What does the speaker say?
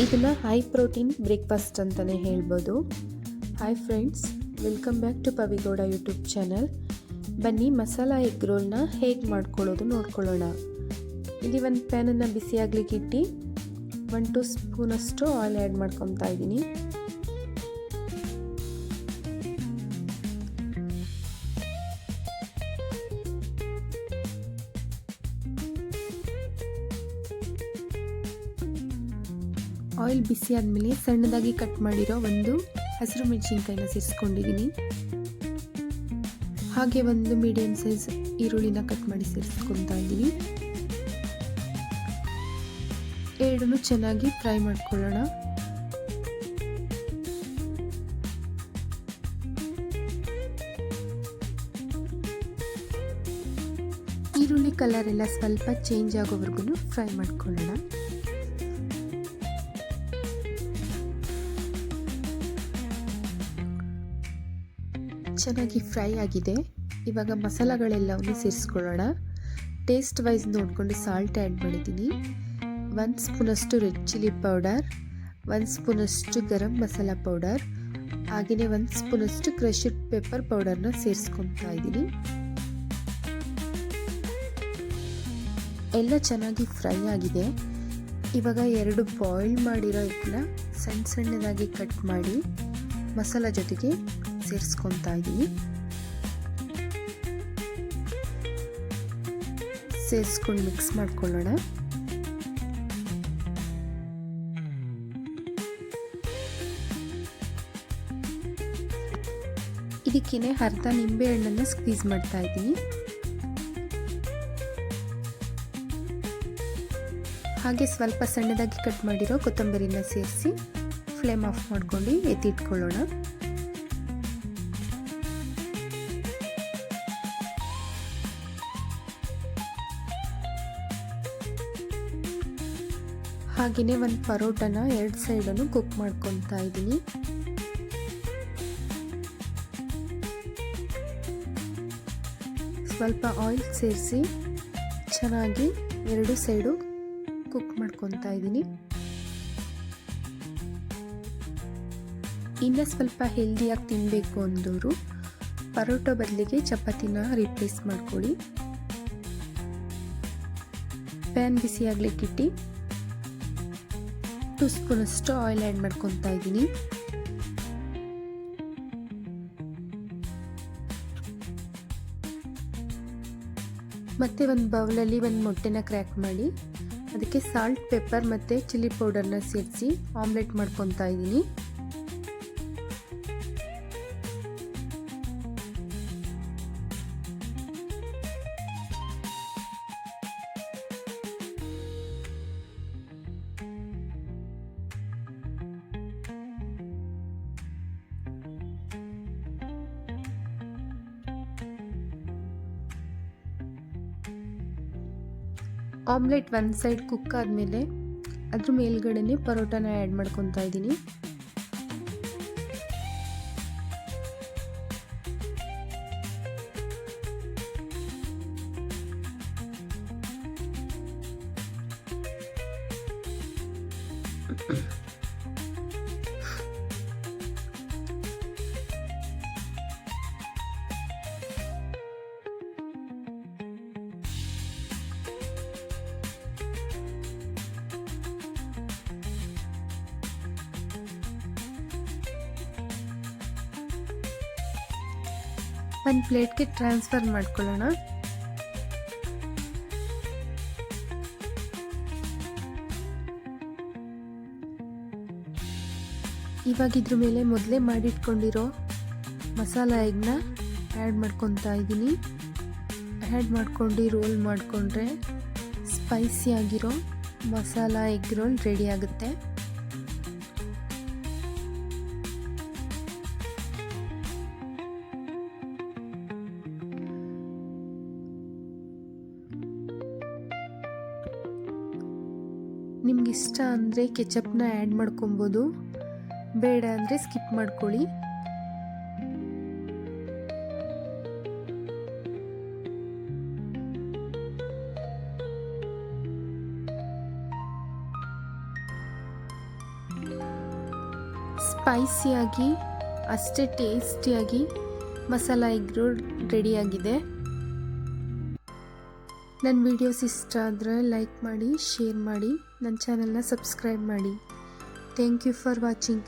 ಇದನ್ನು high protein breakfast ಅಂತಲೇ ಹೇಳ್ಬೋದು. Hi friends, welcome back to Pavi Gowda YouTube channel. ಬನ್ನಿ ಮಸಾಲ ಎಗ್ ರೋಲ್ನ ಹೇಗೆ ಮಾಡ್ಕೊಳ್ಳೋದು ನೋಡ್ಕೊಳ್ಳೋಣ. ಇಲ್ಲಿ ಒಂದು ಪ್ಯಾನನ್ನು ಬಿಸಿಯಾಗಲಿಕ್ಕೆ ಇಟ್ಟು 1-2 ಸ್ಪೂನಷ್ಟು ಆಯಿಲ್ ಆ್ಯಡ್ ಮಾಡ್ಕೊತಾ ಇದ್ದೀನಿ. ಆಯಿಲ್ ಬಿಸಿ ಆದಮೇಲೆ ಸಣ್ಣದಾಗಿ ಕಟ್ ಮಾಡಿರೋ ಒಂದು ಹಸಿರು ಮೆಣಸಿನ್ಕಾಯಿನ ಸೇರಿಸ್ಕೊಂಡಿದ್ದೀನಿ. ಹಾಗೆ ಒಂದು ಮೀಡಿಯಂ ಸೈಜ್ ಈರುಳ್ಳಿನ ಕಟ್ ಮಾಡಿ ಸೇರಿಸ್ಕೊತಾ ಇದ್ದೀನಿ. ಎರಡನ್ನೂ ಚೆನ್ನಾಗಿ ಫ್ರೈ ಮಾಡ್ಕೊಳ್ಳೋಣ. ಈರುಳ್ಳಿ ಕಲರ್ ಎಲ್ಲ ಸ್ವಲ್ಪ ಚೇಂಜ್ ಆಗೋವರೆಗೂ ಫ್ರೈ ಮಾಡ್ಕೊಳ್ಳೋಣ. ಚೆನ್ನಾಗಿ ಫ್ರೈ ಆಗಿದೆ. ಇವಾಗ ಮಸಾಲೆಗಳೆಲ್ಲವನ್ನು ಸೇರಿಸ್ಕೊಳ್ಳೋಣ. ಟೇಸ್ಟ್ ವೈಸ್ ನೋಡಿಕೊಂಡು ಸಾಲ್ಟ್ ಆ್ಯಡ್ ಮಾಡಿದ್ದೀನಿ. 1 ಸ್ಪೂನಷ್ಟು ರೆಡ್ ಚಿಲ್ಲಿ ಪೌಡರ್, 1 ಸ್ಪೂನಷ್ಟು ಗರಂ ಮಸಾಲ ಪೌಡರ್, ಹಾಗೆಯೇ 1 ಸ್ಪೂನಷ್ಟು ಕ್ರಶ್ಡ್ ಪೆಪ್ಪರ್ ಪೌಡರ್ನ ಸೇರಿಸ್ಕೊತಾ ಇದ್ದೀನಿ. ಎಲ್ಲ ಚೆನ್ನಾಗಿ ಫ್ರೈ ಆಗಿದೆ. ಇವಾಗ 2 ಬಾಯ್ಲ್ ಮಾಡಿರೋ ಎಗ್ನ ಸಣ್ಣದಾಗಿ ಕಟ್ ಮಾಡಿ ಮಸಾಲ ಜೊತೆಗೆ ಸೇರಿಸ್ಕೊತಾ ಇದ್ದೀನಿ. ಸೇರಿಸ್ಕೊಂಡು ಮಿಕ್ಸ್ ಮಾಡ್ಕೊಳ್ಳೋಣ. ಇದಕ್ಕೇನೆ ಅರ್ಧ ನಿಂಬೆ ಹಣ್ಣನ್ನು ಸ್ಕ್ವೀಸ್ ಮಾಡ್ತಾ ಇದ್ದೀನಿ. ಹಾಗೆ ಸ್ವಲ್ಪ ಸಣ್ಣದಾಗಿ ಕಟ್ ಮಾಡಿರೋ ಕೊತ್ತಂಬರಿನ ಸೇರಿಸಿ ಫ್ಲೇಮ್ ಆಫ್ ಮಾಡ್ಕೊಂಡು ಎತ್ತಿಟ್ಕೊಳ್ಳೋಣ. ಹಾಗೆಯೇ ಒಂದು ಪರೋಟನ 2 ಸೈಡನ್ನು ಕುಕ್ ಮಾಡ್ಕೊತಾ ಇದ್ದೀನಿ. ಸ್ವಲ್ಪ ಆಯಿಲ್ ಸೇರಿಸಿ ಚೆನ್ನಾಗಿ 2 ಸೈಡು ಕುಕ್ ಮಾಡ್ಕೊತಾ ಇದ್ದೀನಿ. ಇನ್ನು ಸ್ವಲ್ಪ ಹೆಲ್ದಿಯಾಗಿ ತಿನ್ನಬೇಕು ಅಂದವರು ಪರೋಟ ಬದಲಿಗೆ ಚಪಾತಿನ ರಿಪ್ಲೇಸ್ ಮಾಡ್ಕೊಳ್ಳಿ. ಪ್ಯಾನ್ ಬಿಸಿ ಆಗ್ಲಿಕ್ಕಿಟ್ಟು 2 ಸ್ಪೂನಷ್ಟು ಆಯಿಲ್ ಆ್ಯಡ್ ಮಾಡ್ಕೊತಾ ಇದ್ದೀನಿ. ಮತ್ತೆ ಒಂದು ಬೌಲಲ್ಲಿ ಒಂದು ಮೊಟ್ಟೆನ ಕ್ರ್ಯಾಕ್ ಮಾಡಿ ಅದಕ್ಕೆ ಸಾಲ್ಟ್, ಪೆಪ್ಪರ್ ಮತ್ತು ಚಿಲ್ಲಿ ಪೌಡರ್ನ ಸೇರಿಸಿ ಆಮ್ಲೆಟ್ ಮಾಡ್ಕೊತಾ ಇದ್ದೀನಿ. ಆಮ್ಲೆಟ್ 1 ಸೈಡ್ ಕುಕ್ ಆದಮೇಲೆ ಅದ್ರ ಮೇಲ್ಗಡೆನೆ ಪರೋಟಾನ ಆ್ಯಡ್ ಮಾಡ್ಕೊತಾ ಇದ್ದೀನಿ. ಒಂದು ಪ್ಲೇಟ್ಗೆ ಟ್ರಾನ್ಸ್ಫರ್ ಮಾಡ್ಕೊಳ್ಳೋಣ. ಇವಾಗ ಇದ್ರ ಮೇಲೆ ಮೊದಲೇ ಮಾಡಿಟ್ಕೊಂಡಿರೋ ಮಸಾಲ ಎಗ್ನ ಆ್ಯಡ್ ಮಾಡ್ಕೊತಾ ಇದ್ದೀನಿ. ಆ್ಯಡ್ ಮಾಡ್ಕೊಂಡು ರೋಲ್ ಮಾಡಿಕೊಂಡ್ರೆ ಸ್ಪೈಸಿಯಾಗಿರೋ ಮಸಾಲ ಎಗ್ ರೋಲ್ ರೆಡಿ ಆಗುತ್ತೆ. ನಿಮಗಿಷ್ಟ ಅಂದರೆ ಕೆಚಪ್ನ ಆ್ಯಡ್ ಮಾಡ್ಕೊಬೋದು, ಬೇಡ ಅಂದರೆ ಸ್ಕಿಪ್ ಮಾಡ್ಕೊಳ್ಳಿ. ಸ್ಪೈಸಿಯಾಗಿ ಅಷ್ಟೇ ಟೇಸ್ಟಿಯಾಗಿ ಮಸಾಲ ಎಗ್ ರೋಲ್ ರೆಡಿಯಾಗಿದೆ. ನನ್ನ ವಿಡಿಯೋಸ್ ಇಷ್ಟ ಆದರೆ ಲೈಕ್ ಮಾಡಿ, ಶೇರ್ ಮಾಡಿ, ನನ್ನ ಚಾನಲ್ನ ಸಬ್ಸ್ಕ್ರೈಬ್ ಮಾಡಿ. Thank you for watching.